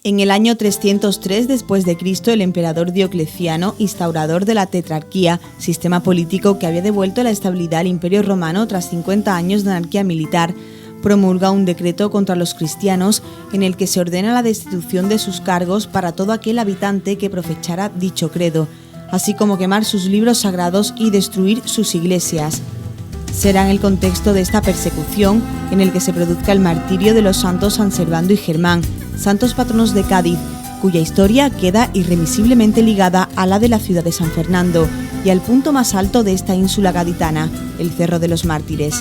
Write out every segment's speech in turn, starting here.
En el año 303 después de Cristo, el emperador Diocleciano, instaurador de la tetrarquía, sistema político que había devuelto la estabilidad al Imperio Romano tras 50 años de anarquía militar, promulga un decreto contra los cristianos en el que se ordena la destitución de sus cargos para todo aquel habitante que profesara dicho credo, así como quemar sus libros sagrados y destruir sus iglesias. Será en el contexto de esta persecución en el que se produzca el martirio de los santos San Servando y Germán, santos patronos de Cádiz, cuya historia queda irremisiblemente ligada a la de la ciudad de San Fernando y al punto más alto de esta ínsula gaditana, el Cerro de los Mártires.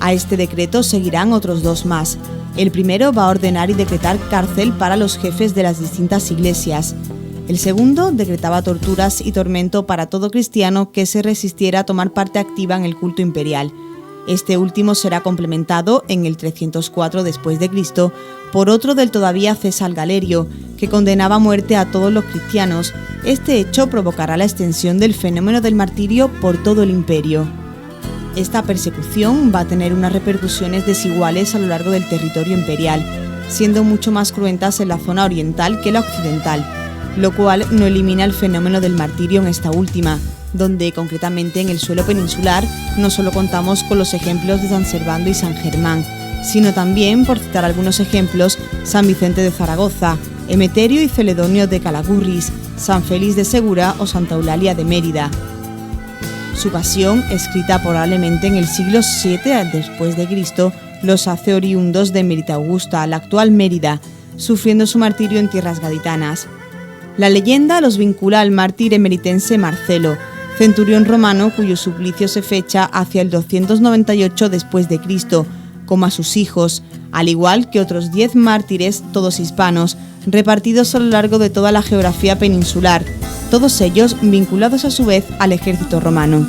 A este decreto seguirán otros dos más. El primero va a ordenar y decretar cárcel para los jefes de las distintas iglesias. El segundo decretaba torturas y tormento para todo cristiano que se resistiera a tomar parte activa en el culto imperial. Este último será complementado en el 304 después de Cristo por otro del todavía César Galerio, que condenaba a muerte a todos los cristianos. Este hecho provocará la extensión del fenómeno del martirio por todo el imperio. Esta persecución va a tener unas repercusiones desiguales a lo largo del territorio imperial, siendo mucho más cruentas en la zona oriental que la occidental, lo cual no elimina el fenómeno del martirio en esta última, donde concretamente en el suelo peninsular no solo contamos con los ejemplos de San Servando y San Germán, sino también, por citar algunos ejemplos, San Vicente de Zaragoza, Emeterio y Celedonio de Calagurris, San Félix de Segura o Santa Eulalia de Mérida. Su pasión, escrita probablemente en el siglo VII después de Cristo, los hace oriundos de Mérida Augusta, la actual Mérida, sufriendo su martirio en tierras gaditanas. La leyenda los vincula al mártir emeritense Marcelo, centurión romano cuyo suplicio se fecha hacia el 298 después de Cristo, como a sus hijos, al igual que otros 10 mártires, todos hispanos, repartidos a lo largo de toda la geografía peninsular, todos ellos vinculados a su vez al ejército romano.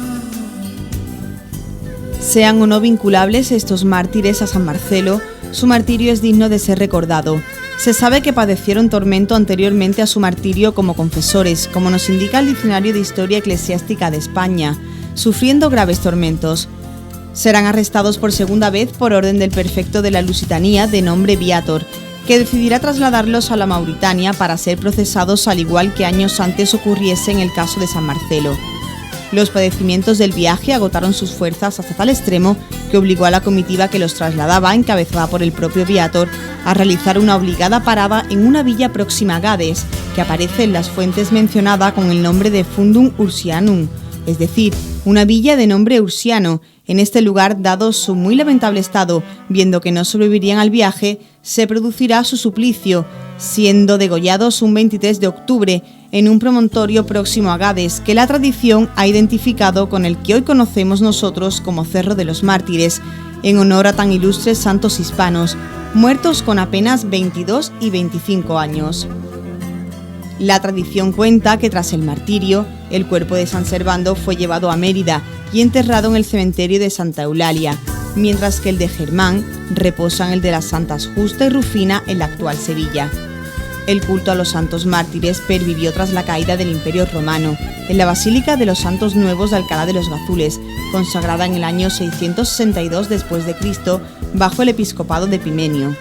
Sean o no vinculables estos mártires a San Marcelo, su martirio es digno de ser recordado. Se sabe que padecieron tormento anteriormente a su martirio como confesores, como nos indica el Diccionario de Historia Eclesiástica de España, sufriendo graves tormentos. Serán arrestados por segunda vez por orden del prefecto de la Lusitanía de nombre Viator, que decidirá trasladarlos a la Mauritania para ser procesados al igual que años antes ocurriese en el caso de San Marcelo. Los padecimientos del viaje agotaron sus fuerzas hasta tal extremo que obligó a la comitiva que los trasladaba, encabezada por el propio Viator, a realizar una obligada parada en una villa próxima a Gades, que aparece en las fuentes mencionada con el nombre de Fundum Ursianum, es decir, una villa de nombre Ursiano. En este lugar, dado su muy lamentable estado, viendo que no sobrevivirían al viaje, se producirá su suplicio, siendo degollados un 23 de octubre en un promontorio próximo a Gades, que la tradición ha identificado con el que hoy conocemos nosotros como Cerro de los Mártires, en honor a tan ilustres santos hispanos, muertos con apenas 22 y 25 años. La tradición cuenta que tras el martirio, el cuerpo de San Servando fue llevado a Mérida y enterrado en el cementerio de Santa Eulalia, mientras que el de Germán reposa en el de las Santas Justa y Rufina en la actual Sevilla. El culto a los santos mártires pervivió tras la caída del Imperio Romano, en la Basílica de los Santos Nuevos de Alcalá de los Gazules, consagrada en el año 662 después de Cristo bajo el episcopado de Epimenio.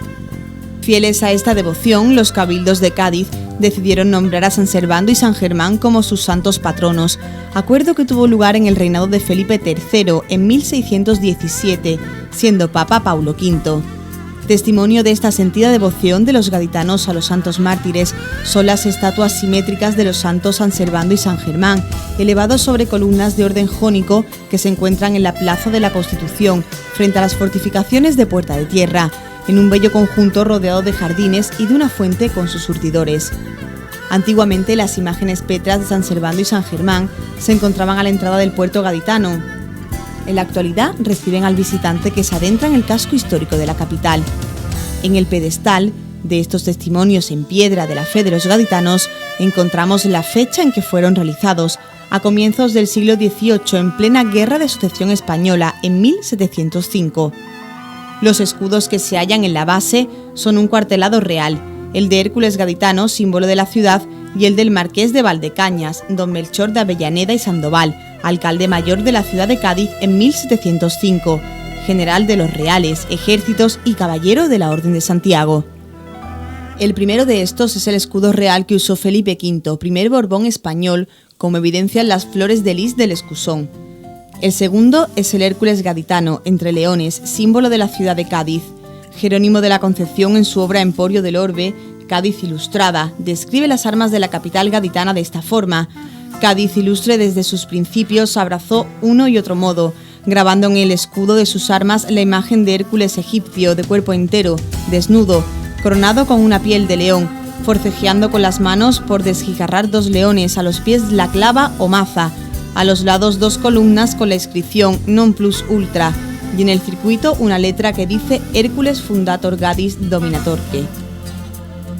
Fieles a esta devoción, los cabildos de Cádiz decidieron nombrar a San Servando y San Germán como sus santos patronos, acuerdo que tuvo lugar en el reinado de Felipe III en 1617, siendo Papa Paulo V. Testimonio de esta sentida devoción de los gaditanos a los santos mártires son las estatuas simétricas de los santos San Servando y San Germán, elevados sobre columnas de orden jónico que se encuentran en la Plaza de la Constitución, frente a las fortificaciones de Puerta de Tierra, en un bello conjunto rodeado de jardines y de una fuente con sus surtidores. Antiguamente las imágenes petras de San Servando y San Germán se encontraban a la entrada del puerto gaditano. En la actualidad reciben al visitante que se adentra en el casco histórico de la capital. En el pedestal de estos testimonios en piedra de la fe de los gaditanos encontramos la fecha en que fueron realizados, a comienzos del siglo XVIII, en plena Guerra de Sucesión Española, en 1705. Los escudos que se hallan en la base son un cuartelado real, el de Hércules gaditano, símbolo de la ciudad, y el del Marqués de Valdecañas, don Melchor de Avellaneda y Sandoval, alcalde mayor de la ciudad de Cádiz en 1705, general de los reales, ejércitos y caballero de la Orden de Santiago. El primero de estos es el escudo real que usó Felipe V, primer Borbón español, como evidencian las flores de lis del escusón. El segundo es el Hércules gaditano, entre leones, símbolo de la ciudad de Cádiz. Jerónimo de la Concepción, en su obra Emporio del Orbe, Cádiz Ilustrada, describe las armas de la capital gaditana de esta forma. Cádiz ilustre desde sus principios abrazó uno y otro modo, grabando en el escudo de sus armas la imagen de Hércules egipcio, de cuerpo entero, desnudo, coronado con una piel de león, forcejeando con las manos por desjigarrar dos leones, a los pies la clava o maza, a los lados dos columnas con la inscripción Non plus ultra, y en el circuito una letra que dice Hércules fundator Gadis dominatorque.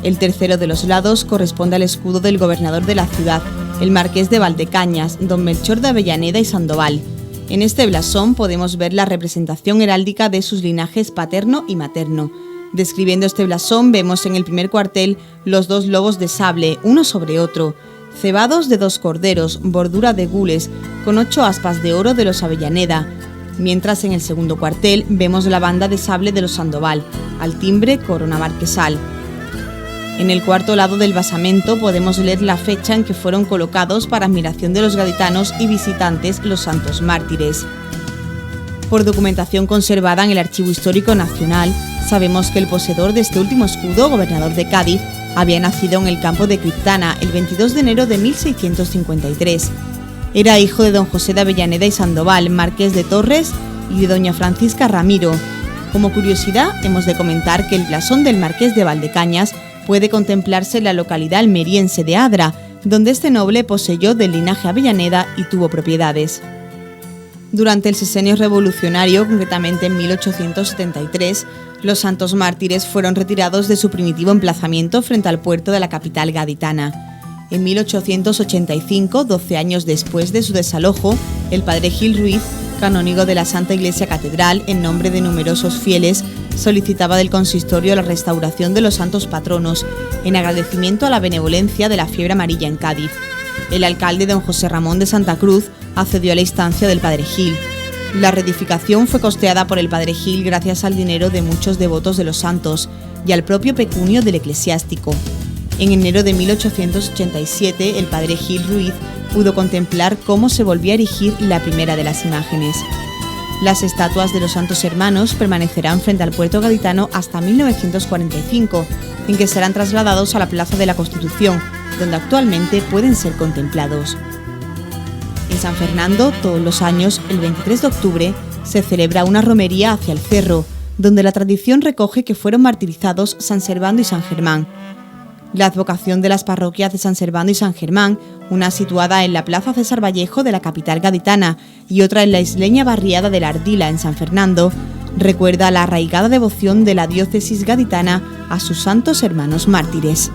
El tercero de los lados corresponde al escudo del gobernador de la ciudad, el marqués de Valdecañas, don Melchor de Avellaneda y Sandoval. En este blasón podemos ver la representación heráldica de sus linajes paterno y materno. Describiendo este blasón vemos en el primer cuartel los dos lobos de sable, uno sobre otro, cebados de dos corderos, bordura de gules, con 8 aspas de oro de los Avellaneda, mientras en el segundo cuartel vemos la banda de sable de los Sandoval, al timbre corona marquesal. En el cuarto lado del basamento podemos leer la fecha en que fueron colocados para admiración de los gaditanos y visitantes los santos mártires. Por documentación conservada en el Archivo Histórico Nacional, sabemos que el poseedor de este último escudo, gobernador de Cádiz, había nacido en el campo de Criptana el 22 de enero de 1653. Era hijo de don José de Avellaneda y Sandoval, marqués de Torres, y de doña Francisca Ramiro. Como curiosidad, hemos de comentar que el blasón del marqués de Valdecañas puede contemplarse en la localidad almeriense de Adra, donde este noble poseyó del linaje Avellaneda y tuvo propiedades. Durante el sexenio revolucionario, concretamente en 1873, los santos mártires fueron retirados de su primitivo emplazamiento frente al puerto de la capital gaditana. En 1885, 12 años después de su desalojo, el padre Gil Ruiz, canónigo de la Santa Iglesia Catedral, en nombre de numerosos fieles, solicitaba del consistorio la restauración de los santos patronos, en agradecimiento a la benevolencia de la fiebre amarilla en Cádiz. El alcalde don José Ramón de Santa Cruz accedió a la instancia del padre Gil. La reedificación fue costeada por el padre Gil gracias al dinero de muchos devotos de los santos y al propio pecunio del eclesiástico. En enero de 1887, el padre Gil Ruiz pudo contemplar cómo se volvía a erigir la primera de las imágenes. Las estatuas de los santos hermanos permanecerán frente al puerto gaditano hasta 1945, en que serán trasladados a la Plaza de la Constitución, donde actualmente pueden ser contemplados. En San Fernando, todos los años, el 23 de octubre, se celebra una romería hacia el cerro, donde la tradición recoge que fueron martirizados San Servando y San Germán. La advocación de las parroquias de San Servando y San Germán, una situada en la Plaza César Vallejo de la capital gaditana y otra en la isleña barriada de la Ardila en San Fernando, recuerda la arraigada devoción de la diócesis gaditana a sus santos hermanos mártires.